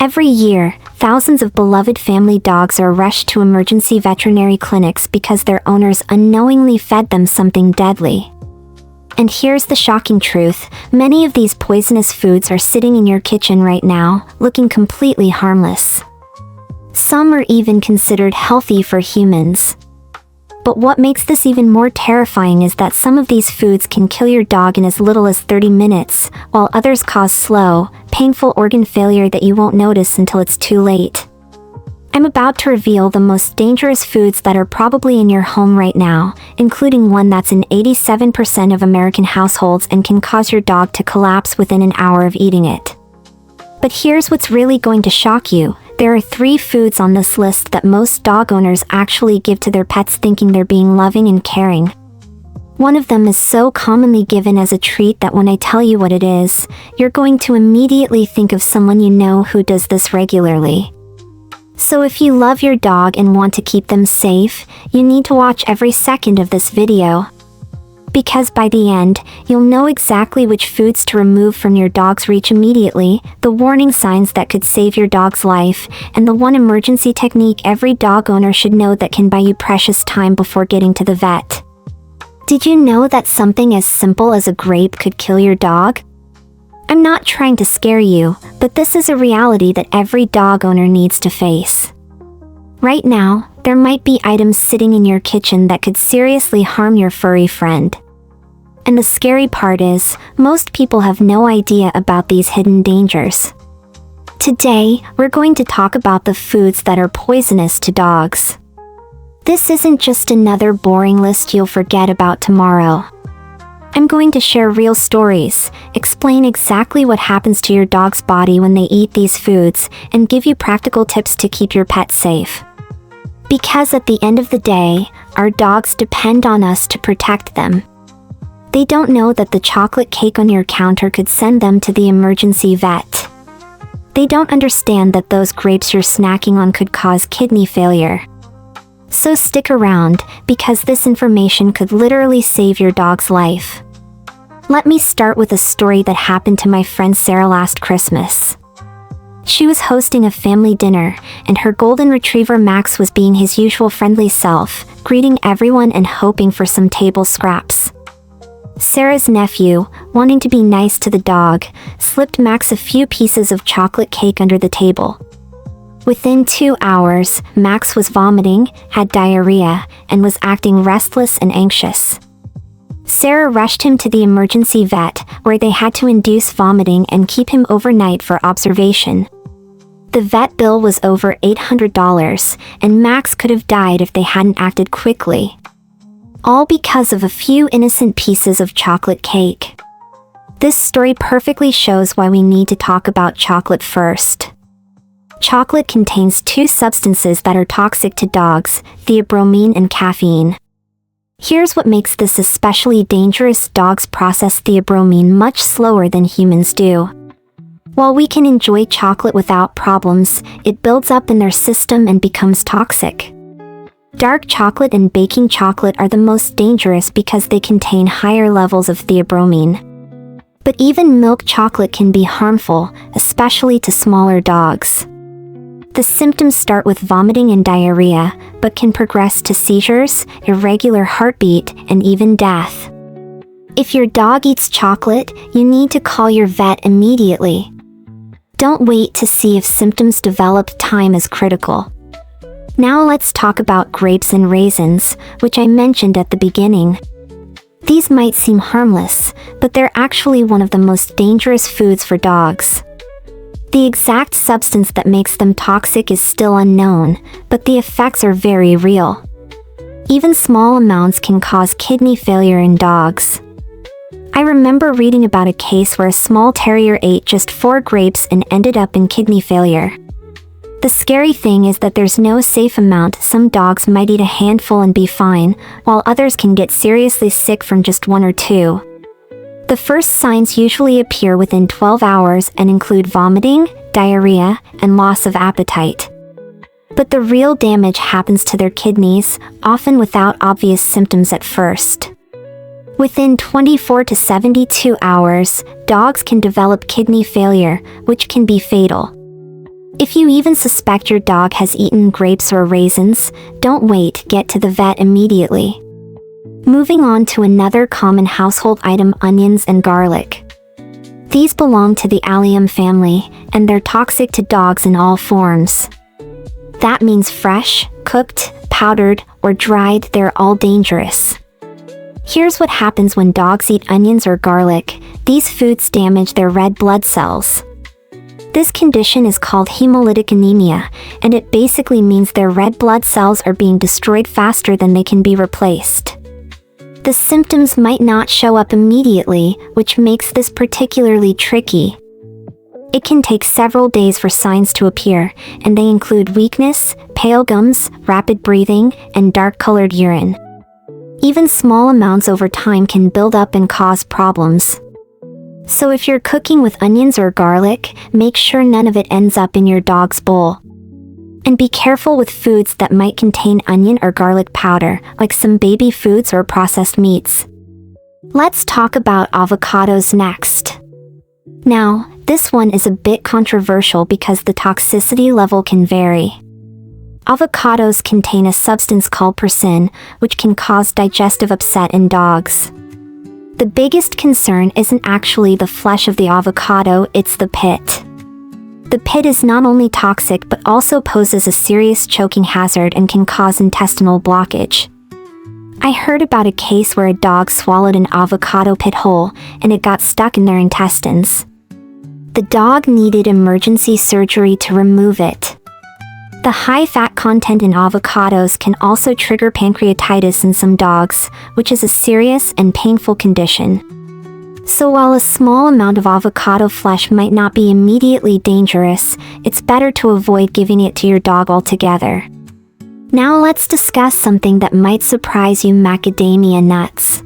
Every year, thousands of beloved family dogs are rushed to emergency veterinary clinics because their owners unknowingly fed them something deadly. And here's the shocking truth: many of these poisonous foods are sitting in your kitchen right now, looking completely harmless. Some are even considered healthy for humans. But what makes this even more terrifying is that some of these foods can kill your dog in as little as 30 minutes, while others cause slow, painful organ failure that you won't notice until it's too late. I'm about to reveal the most dangerous foods that are probably in your home right now, including one that's in 87% of American households and can cause your dog to collapse within an hour of eating it. But here's what's really going to shock you. There are 3 foods on this list that most dog owners actually give to their pets thinking they're being loving and caring. One of them is so commonly given as a treat that when I tell you what it is, you're going to immediately think of someone you know who does this regularly. So if you love your dog and want to keep them safe, you need to watch every second of this video. Because by the end, you'll know exactly which foods to remove from your dog's reach immediately, the warning signs that could save your dog's life, and the one emergency technique every dog owner should know that can buy you precious time before getting to the vet. Did you know that something as simple as a grape could kill your dog? I'm not trying to scare you, but this is a reality that every dog owner needs to face. Right now, there might be items sitting in your kitchen that could seriously harm your furry friend. And the scary part is, most people have no idea about these hidden dangers. Today, we're going to talk about the foods that are poisonous to dogs. This isn't just another boring list you'll forget about tomorrow. I'm going to share real stories, explain exactly what happens to your dog's body when they eat these foods, and give you practical tips to keep your pet safe. Because at the end of the day, our dogs depend on us to protect them. They don't know that the chocolate cake on your counter could send them to the emergency vet. They don't understand that those grapes you're snacking on could cause kidney failure. So stick around, because this information could literally save your dog's life. Let me start with a story that happened to my friend Sarah last Christmas. She was hosting a family dinner, and her golden retriever Max was being his usual friendly self, greeting everyone and hoping for some table scraps. Sarah's nephew, wanting to be nice to the dog, slipped Max a few pieces of chocolate cake under the table. Within 2 hours, Max was vomiting, had diarrhea, and was acting restless and anxious. Sarah rushed him to the emergency vet, where they had to induce vomiting and keep him overnight for observation. The vet bill was over $800, and Max could have died if they hadn't acted quickly. All because of a few innocent pieces of chocolate cake. This story perfectly shows why we need to talk about chocolate first. Chocolate contains 2 substances that are toxic to dogs, theobromine and caffeine. Here's what makes this especially dangerous: dogs process theobromine much slower than humans do. While we can enjoy chocolate without problems, it builds up in their system and becomes toxic. Dark chocolate and baking chocolate are the most dangerous because they contain higher levels of theobromine. But even milk chocolate can be harmful, especially to smaller dogs. The symptoms start with vomiting and diarrhea, but can progress to seizures, irregular heartbeat, and even death. If your dog eats chocolate, you need to call your vet immediately. Don't wait to see if symptoms develop. Time is critical. Now let's talk about grapes and raisins, which I mentioned at the beginning. These might seem harmless, but they're actually one of the most dangerous foods for dogs. The exact substance that makes them toxic is still unknown, but the effects are very real. Even small amounts can cause kidney failure in dogs. I remember reading about a case where a small terrier ate just 4 grapes and ended up in kidney failure. The scary thing is that there's no safe amount. Some dogs might eat a handful and be fine, while others can get seriously sick from just 1 or 2. The first signs usually appear within 12 hours and include vomiting, diarrhea, and loss of appetite. But the real damage happens to their kidneys, often without obvious symptoms at first. Within 24 to 72 hours, dogs can develop kidney failure, which can be fatal. If you even suspect your dog has eaten grapes or raisins, don't wait, get to the vet immediately. Moving on to another common household item, onions and garlic. These belong to the allium family, and they're toxic to dogs in all forms. That means fresh, cooked, powdered, or dried, they're all dangerous. Here's what happens when dogs eat onions or garlic. These foods damage their red blood cells. This condition is called hemolytic anemia, and it basically means their red blood cells are being destroyed faster than they can be replaced. The symptoms might not show up immediately, which makes this particularly tricky. It can take several days for signs to appear, and they include weakness, pale gums, rapid breathing, and dark-colored urine. Even small amounts over time can build up and cause problems. So if you're cooking with onions or garlic, make sure none of it ends up in your dog's bowl. And be careful with foods that might contain onion or garlic powder, like some baby foods or processed meats. Let's talk about avocados next. Now, this one is a bit controversial because the toxicity level can vary. Avocados contain a substance called persin, which can cause digestive upset in dogs. The biggest concern isn't actually the flesh of the avocado, it's the pit. The pit is not only toxic but also poses a serious choking hazard and can cause intestinal blockage. I heard about a case where a dog swallowed an avocado pit whole, and it got stuck in their intestines. The dog needed emergency surgery to remove it. The high fat content in avocados can also trigger pancreatitis in some dogs, which is a serious and painful condition. So while a small amount of avocado flesh might not be immediately dangerous, it's better to avoid giving it to your dog altogether. Now let's discuss something that might surprise you: macadamia nuts.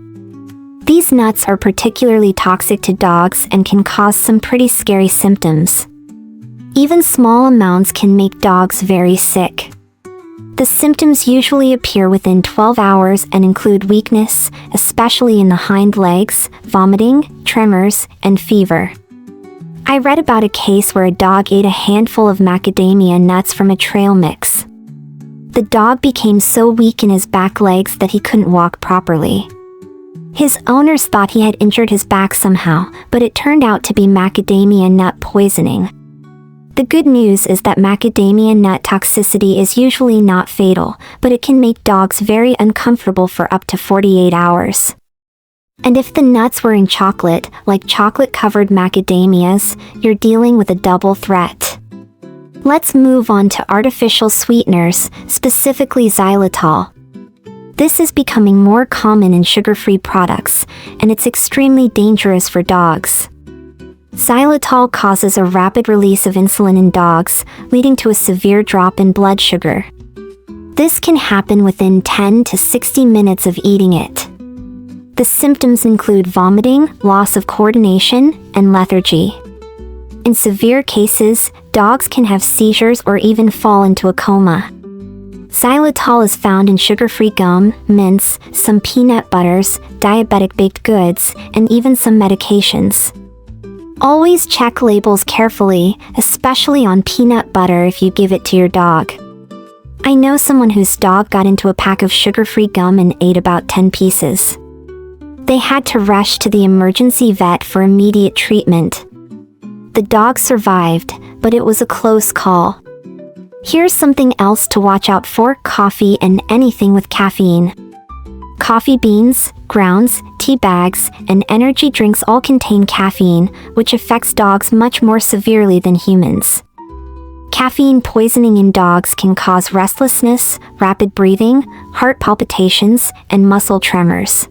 These nuts are particularly toxic to dogs and can cause some pretty scary symptoms. Even small amounts can make dogs very sick. The symptoms usually appear within 12 hours and include weakness, especially in the hind legs, vomiting, tremors, and fever. I read about a case where a dog ate a handful of macadamia nuts from a trail mix. The dog became so weak in his back legs that he couldn't walk properly. His owners thought he had injured his back somehow, but it turned out to be macadamia nut poisoning. The good news is that macadamia nut toxicity is usually not fatal, but it can make dogs very uncomfortable for up to 48 hours. And if the nuts were in chocolate, like chocolate-covered macadamias, you're dealing with a double threat. Let's move on to artificial sweeteners, specifically xylitol. This is becoming more common in sugar-free products, and it's extremely dangerous for dogs. Xylitol causes a rapid release of insulin in dogs, leading to a severe drop in blood sugar. This can happen within 10 to 60 minutes of eating it. The symptoms include vomiting, loss of coordination, and lethargy. In severe cases, dogs can have seizures or even fall into a coma. Xylitol is found in sugar-free gum, mints, some peanut butters, diabetic baked goods, and even some medications. Always check labels carefully, especially on peanut butter if you give it to your dog. I know someone whose dog got into a pack of sugar-free gum and ate about 10 pieces. They had to rush to the emergency vet for immediate treatment. The dog survived, but it was a close call. Here's something else to watch out for: coffee and anything with caffeine. Coffee beans, grounds, tea bags, and energy drinks all contain caffeine, which affects dogs much more severely than humans. Caffeine poisoning in dogs can cause restlessness, rapid breathing, heart palpitations, and muscle tremors.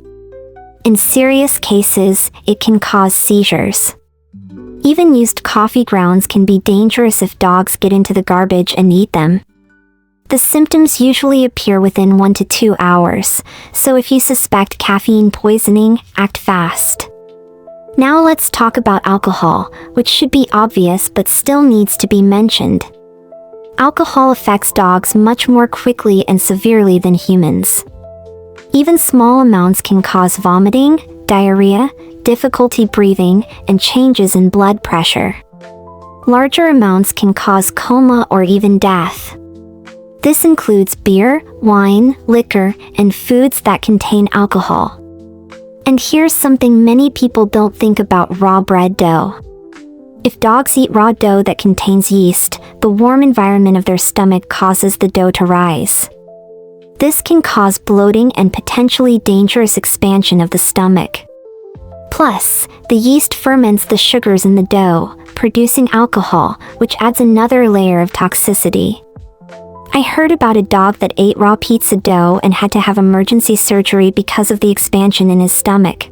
In serious cases, it can cause seizures. Even used coffee grounds can be dangerous if dogs get into the garbage and eat them. The symptoms usually appear within 1 to 2 hours, so if you suspect caffeine poisoning, act fast. Now let's talk about alcohol, which should be obvious but still needs to be mentioned. Alcohol affects dogs much more quickly and severely than humans. Even small amounts can cause vomiting, diarrhea, difficulty breathing, and changes in blood pressure. Larger amounts can cause coma or even death. This includes beer, wine, liquor, and foods that contain alcohol. And here's something many people don't think about: raw bread dough. If dogs eat raw dough that contains yeast, the warm environment of their stomach causes the dough to rise. This can cause bloating and potentially dangerous expansion of the stomach. Plus, the yeast ferments the sugars in the dough, producing alcohol, which adds another layer of toxicity. I heard about a dog that ate raw pizza dough and had to have emergency surgery because of the expansion in his stomach.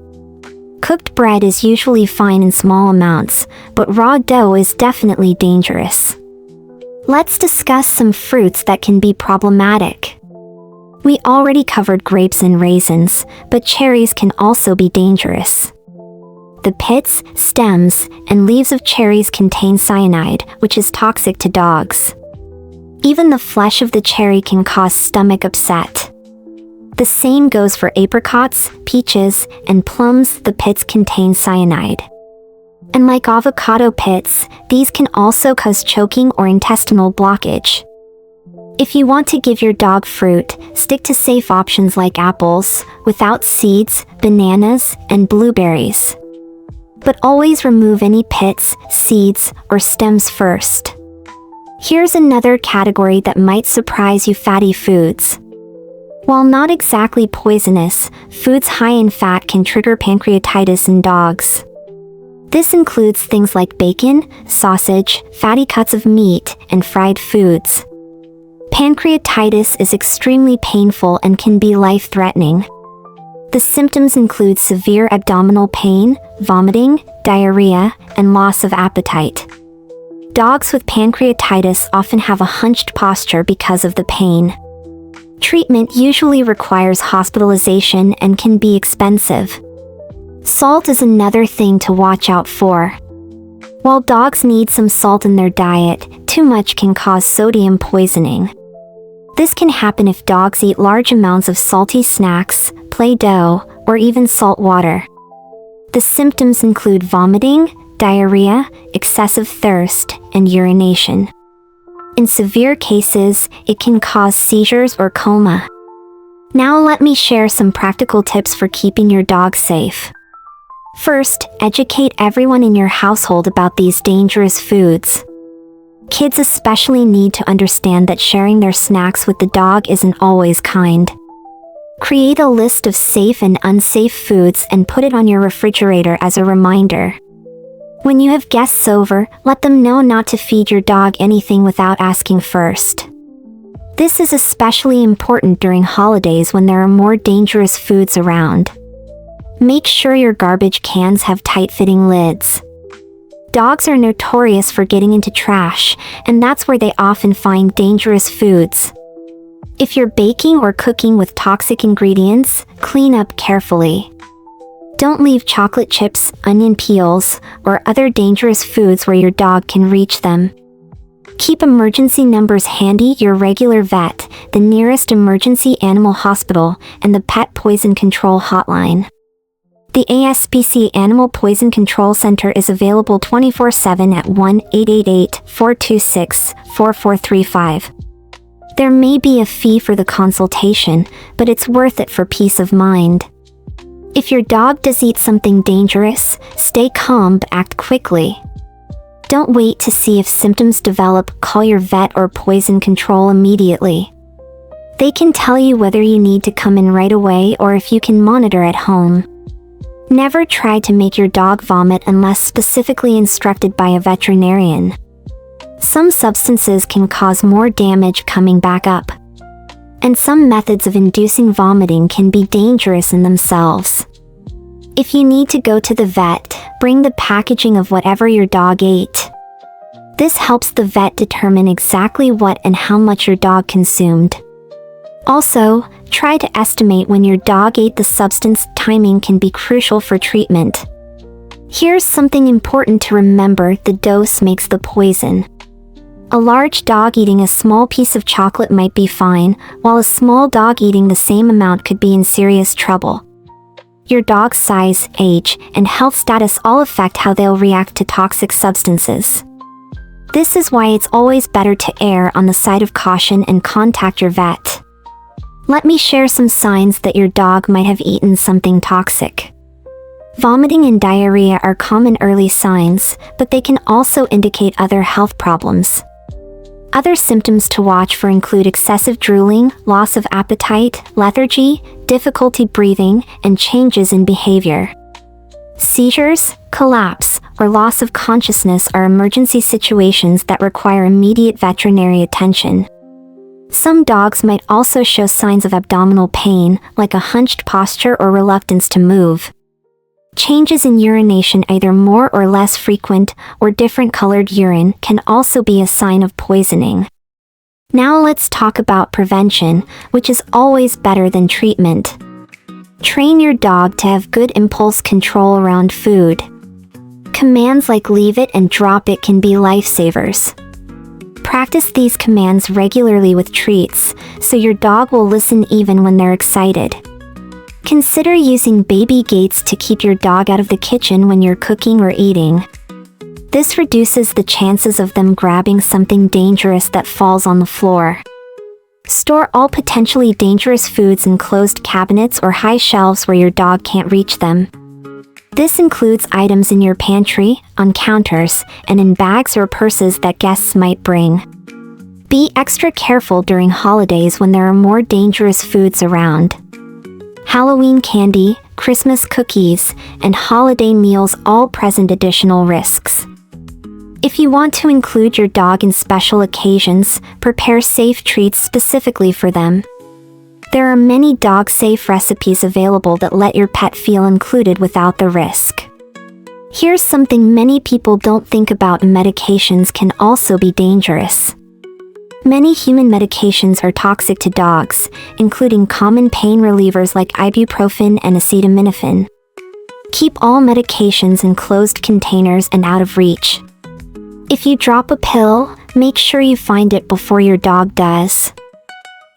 Cooked bread is usually fine in small amounts, but raw dough is definitely dangerous. Let's discuss some fruits that can be problematic. We already covered grapes and raisins, but cherries can also be dangerous. The pits, stems, and leaves of cherries contain cyanide, which is toxic to dogs. Even the flesh of the cherry can cause stomach upset. The same goes for apricots, peaches, and plums. The pits contain cyanide. And like avocado pits, these can also cause choking or intestinal blockage. If you want to give your dog fruit, stick to safe options like apples, without seeds, bananas, and blueberries. But always remove any pits, seeds, or stems first. Here's another category that might surprise you: fatty foods. While not exactly poisonous, foods high in fat can trigger pancreatitis in dogs. This includes things like bacon, sausage, fatty cuts of meat, and fried foods. Pancreatitis is extremely painful and can be life-threatening. The symptoms include severe abdominal pain, vomiting, diarrhea, and loss of appetite. Dogs with pancreatitis often have a hunched posture because of the pain. Treatment usually requires hospitalization and can be expensive. Salt is another thing to watch out for. While dogs need some salt in their diet, too much can cause sodium poisoning. This can happen if dogs eat large amounts of salty snacks, Play-Doh, or even salt water. The symptoms include vomiting, diarrhea, excessive thirst, and urination. In severe cases, it can cause seizures or coma. Now let me share some practical tips for keeping your dog safe. First, educate everyone in your household about these dangerous foods. Kids especially need to understand that sharing their snacks with the dog isn't always kind. Create a list of safe and unsafe foods and put it on your refrigerator as a reminder. When you have guests over, let them know not to feed your dog anything without asking first. This is especially important during holidays when there are more dangerous foods around. Make sure your garbage cans have tight-fitting lids. Dogs are notorious for getting into trash, and that's where they often find dangerous foods. If you're baking or cooking with toxic ingredients, clean up carefully. Don't leave chocolate chips, onion peels, or other dangerous foods where your dog can reach them. Keep emergency numbers handy: your regular vet, the nearest emergency animal hospital, and the pet poison control hotline. The ASPC Animal Poison Control Center is available 24/7 at 1-888-426-4435. There may be a fee for the consultation, but it's worth it for peace of mind. If your dog does eat something dangerous, stay calm but act quickly. Don't wait to see if symptoms develop. Call your vet or poison control immediately. They can tell you whether you need to come in right away or if you can monitor at home. Never try to make your dog vomit unless specifically instructed by a veterinarian. Some substances can cause more damage coming back up. And some methods of inducing vomiting can be dangerous in themselves. If you need to go to the vet, bring the packaging of whatever your dog ate. This helps the vet determine exactly what and how much your dog consumed. Also, try to estimate when your dog ate the substance. Timing can be crucial for treatment. Here's something important to remember: the dose makes the poison. A large dog eating a small piece of chocolate might be fine, while a small dog eating the same amount could be in serious trouble. Your dog's size, age, and health status all affect how they'll react to toxic substances. This is why it's always better to err on the side of caution and contact your vet. Let me share some signs that your dog might have eaten something toxic. Vomiting and diarrhea are common early signs, but they can also indicate other health problems. Other symptoms to watch for include excessive drooling, loss of appetite, lethargy, difficulty breathing, and changes in behavior. Seizures, collapse, or loss of consciousness are emergency situations that require immediate veterinary attention. Some dogs might also show signs of abdominal pain, like a hunched posture or reluctance to move. Changes in urination, either more or less frequent, or different colored urine, can also be a sign of poisoning. Now let's talk about prevention, which is always better than treatment. Train your dog to have good impulse control around food. Commands like leave it and drop it can be lifesavers. Practice these commands regularly with treats, so your dog will listen even when they're excited. Consider using baby gates to keep your dog out of the kitchen when you're cooking or eating. This reduces the chances of them grabbing something dangerous that falls on the floor. Store all potentially dangerous foods in closed cabinets or high shelves where your dog can't reach them. This includes items in your pantry, on counters, and in bags or purses that guests might bring. Be extra careful during holidays when there are more dangerous foods around. Halloween candy, Christmas cookies, and holiday meals all present additional risks. If you want to include your dog in special occasions, prepare safe treats specifically for them. There are many dog-safe recipes available that let your pet feel included without the risk. Here's something many people don't think about: medications can also be dangerous. Many human medications are toxic to dogs, including common pain relievers like ibuprofen and acetaminophen. Keep all medications in closed containers and out of reach. If you drop a pill, make sure you find it before your dog does.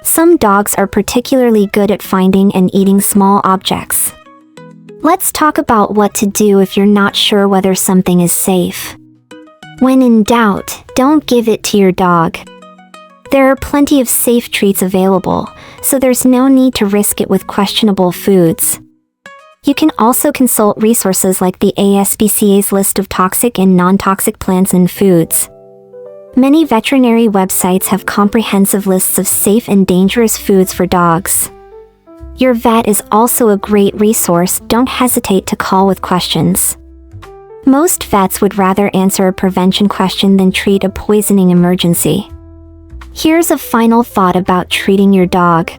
Some dogs are particularly good at finding and eating small objects. Let's talk about what to do if you're not sure whether something is safe. When in doubt, don't give it to your dog. There are plenty of safe treats available, so there's no need to risk it with questionable foods. You can also consult resources like the ASPCA's list of toxic and non-toxic plants and foods. Many veterinary websites have comprehensive lists of safe and dangerous foods for dogs. Your vet is also a great resource. Don't hesitate to call with questions. Most vets would rather answer a prevention question than treat a poisoning emergency. Here's a final thought about treating your dog.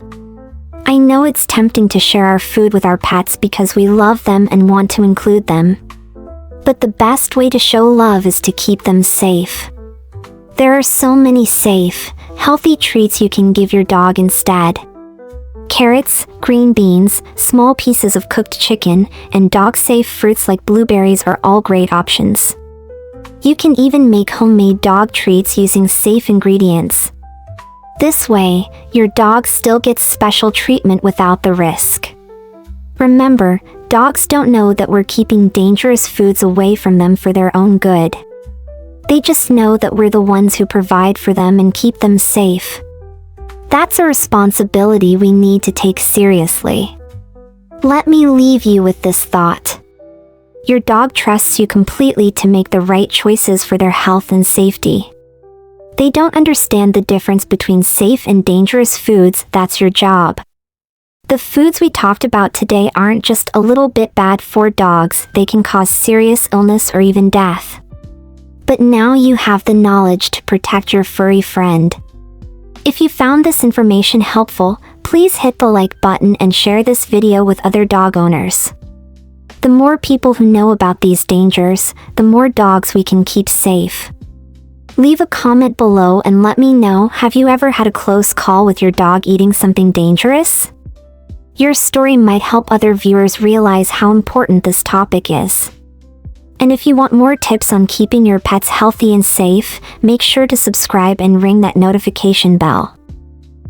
I know it's tempting to share our food with our pets because we love them and want to include them. But the best way to show love is to keep them safe. There are so many safe, healthy treats you can give your dog instead. Carrots, green beans, small pieces of cooked chicken, and dog-safe fruits like blueberries are all great options. You can even make homemade dog treats using safe ingredients. This way, your dog still gets special treatment without the risk. Remember, dogs don't know that we're keeping dangerous foods away from them for their own good. They just know that we're the ones who provide for them and keep them safe. That's a responsibility we need to take seriously. Let me leave you with this thought. Your dog trusts you completely to make the right choices for their health and safety. They don't understand the difference between safe and dangerous foods. That's your job. The foods we talked about today aren't just a little bit bad for dogs, they can cause serious illness or even death. But now you have the knowledge to protect your furry friend. If you found this information helpful, please hit the like button and share this video with other dog owners. The more people who know about these dangers, the more dogs we can keep safe. Leave a comment below and let me know, have you ever had a close call with your dog eating something dangerous? Your story might help other viewers realize how important this topic is. And if you want more tips on keeping your pets healthy and safe, make sure to subscribe and ring that notification bell.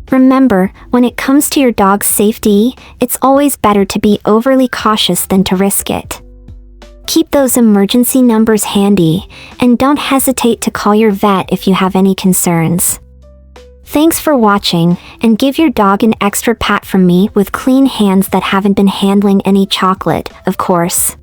Remember, when it comes to your dog's safety, it's always better to be overly cautious than to risk it. Keep those emergency numbers handy, and don't hesitate to call your vet if you have any concerns. Thanks for watching, and give your dog an extra pat from me with clean hands that haven't been handling any chocolate, of course.